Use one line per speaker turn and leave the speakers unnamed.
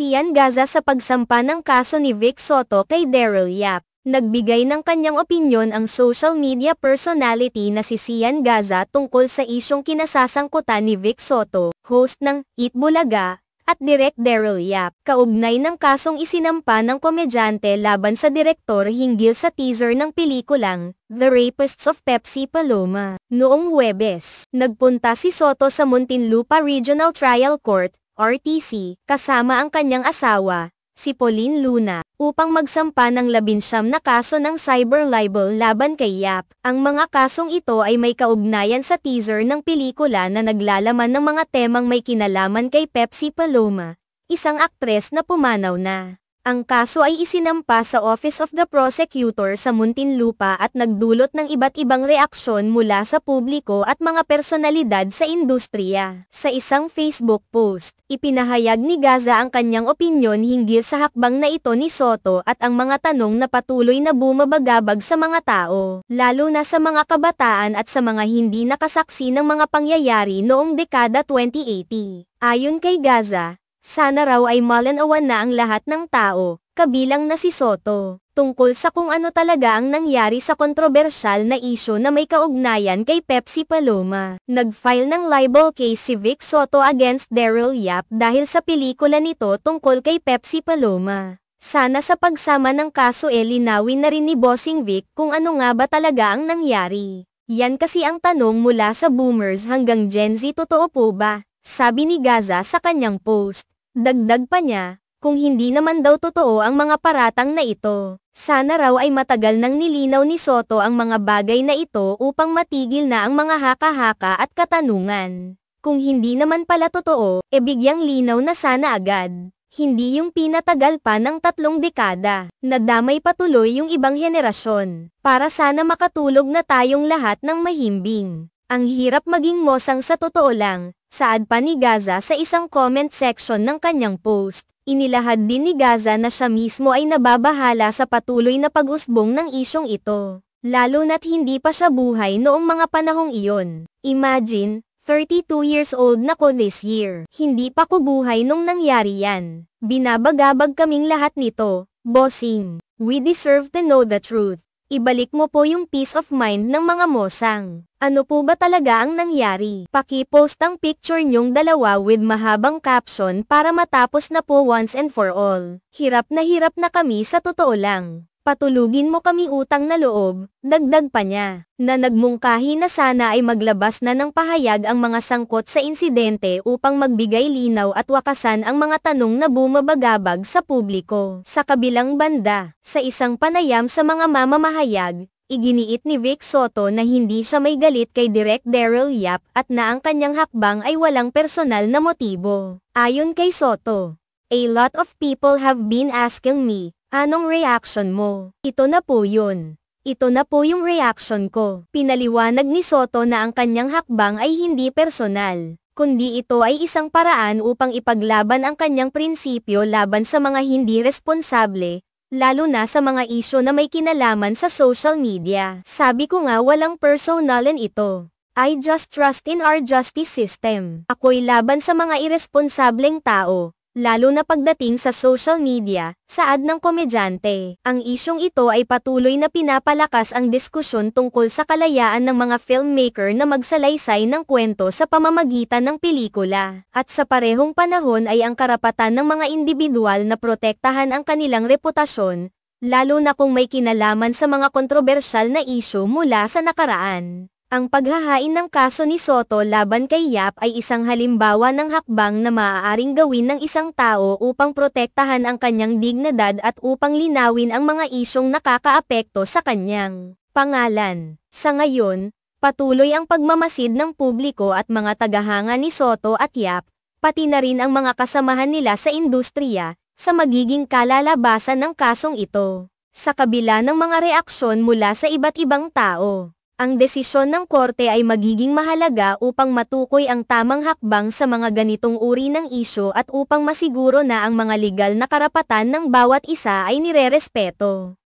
Sian Gaza sa pagsampa ng kaso ni Vic Soto kay Daryl Yap. Nagbigay ng kanyang opinyon ang social media personality na si Sian Gaza tungkol sa isyong kinasasangkutan ni Vic Soto, host ng Eat Bulaga, at Direk Daryl Yap, kaugnay ng kasong isinampa ng komedyante laban sa direktor hinggil sa teaser ng pelikulang The Rapists of Pepsi Paloma. Noong Huwebes, nagpunta si Soto sa Muntinlupa Regional Trial Court, RTC, kasama ang kanyang asawa, si Pauline Luna, upang magsampa ng 19 na kaso ng cyber libel laban kay Yap. Ang mga kasong ito ay may kaugnayan sa teaser ng pelikula na naglalaman ng mga temang may kinalaman kay Pepsi Paloma, isang aktres na pumanaw na. Ang kaso ay isinampa sa Office of the Prosecutor sa Muntinlupa at nagdulot ng iba't ibang reaksyon mula sa publiko at mga personalidad sa industriya. Sa isang Facebook post, ipinahayag ni Gaza ang kanyang opinyon hinggil sa hakbang na ito ni Soto at ang mga tanong na patuloy na bumabagabag sa mga tao, lalo na sa mga kabataan at sa mga hindi nakasaksi ng mga pangyayari noong dekada 2080. Ayon kay Gaza, sana raw ay malinawan na ang lahat ng tao, kabilang na si Soto, tungkol sa kung ano talaga ang nangyari sa kontrobersyal na isyu na may kaugnayan kay Pepsi Paloma. Nag-file ng libel case si Vic Soto against Daryl Yap dahil sa pelikula nito tungkol kay Pepsi Paloma. Sana sa pagsama ng kaso linawin na rin ni Bossing Vic kung ano nga ba talaga ang nangyari. Yan kasi ang tanong mula sa boomers hanggang Gen Z, totoo po ba? Sabi ni Gaza sa kanyang post. Dagdag pa niya, kung hindi naman daw totoo ang mga paratang na ito, sana raw ay matagal nang nilinaw ni Soto ang mga bagay na ito upang matigil na ang mga haka-haka at katanungan. Kung hindi naman pala totoo, bigyang linaw na sana agad. Hindi yung pinatagal pa ng 3 dekada, nadamay patuloy yung ibang henerasyon, para sana makatulog na tayong lahat ng mahimbing. Ang hirap maging mosang sa totoo lang, saad pa ni Gaza sa isang comment section ng kanyang post. Inilahad din ni Gaza na siya mismo ay nababahala sa patuloy na pag-usbong ng isyong ito, lalo na't hindi pa siya buhay noong mga panahong iyon. Imagine, 32 years old na ko this year. Hindi pa ko buhay nung nangyari yan. Binabagabag kaming lahat nito, bossing. We deserve to know the truth. Ibalik mo po yung peace of mind ng mga mosang. Ano po ba talaga ang nangyari? Paki-post ang picture nyong dalawa with mahabang caption para matapos na po once and for all. Hirap na kami sa totoo lang. Patulugin mo kami utang na loob, dagdag pa niya, na nagmungkahi na sana ay maglabas na ng pahayag ang mga sangkot sa insidente upang magbigay linaw at wakasan ang mga tanong na bumabagabag sa publiko. Sa kabilang banda, sa isang panayam sa mga mamamahayag, iginiit ni Vic Soto na hindi siya may galit kay Direk Daryl Yap at na ang kanyang hakbang ay walang personal na motibo. Ayon kay Soto, "A lot of people have been asking me, anong reaction mo? Ito na po yun. Ito na po yung reaction ko." Pinaliwanag ni Soto na ang kanyang hakbang ay hindi personal, kundi ito ay isang paraan upang ipaglaban ang kanyang prinsipyo laban sa mga hindi responsable, lalo na sa mga isyu na may kinalaman sa social media. "Sabi ko nga walang personalan ito. I just trust in our justice system. Ako'y laban sa mga irresponsableng tao, lalo na pagdating sa social media," saad ng komedyante. Ang isyong ito ay patuloy na pinapalakas ang diskusyon tungkol sa kalayaan ng mga filmmaker na magsalaysay ng kwento sa pamamagitan ng pelikula. At sa parehong panahon ay ang karapatan ng mga individual na protektahan ang kanilang reputasyon, lalo na kung may kinalaman sa mga kontrobersyal na isyu mula sa nakaraan. Ang paghahain ng kaso ni Soto laban kay Yap ay isang halimbawa ng hakbang na maaaring gawin ng isang tao upang protektahan ang kanyang dignidad at upang linawin ang mga isyong nakakaapekto sa kanyang pangalan. Sa ngayon, patuloy ang pagmamasid ng publiko at mga tagahanga ni Soto at Yap, pati na rin ang mga kasamahan nila sa industriya, sa magiging kalalabasan ng kasong ito. Sa kabila ng mga reaksyon mula sa iba't ibang tao, ang desisyon ng korte ay magiging mahalaga upang matukoy ang tamang hakbang sa mga ganitong uri ng isyu at upang masiguro na ang mga legal na karapatan ng bawat isa ay nirerespeto.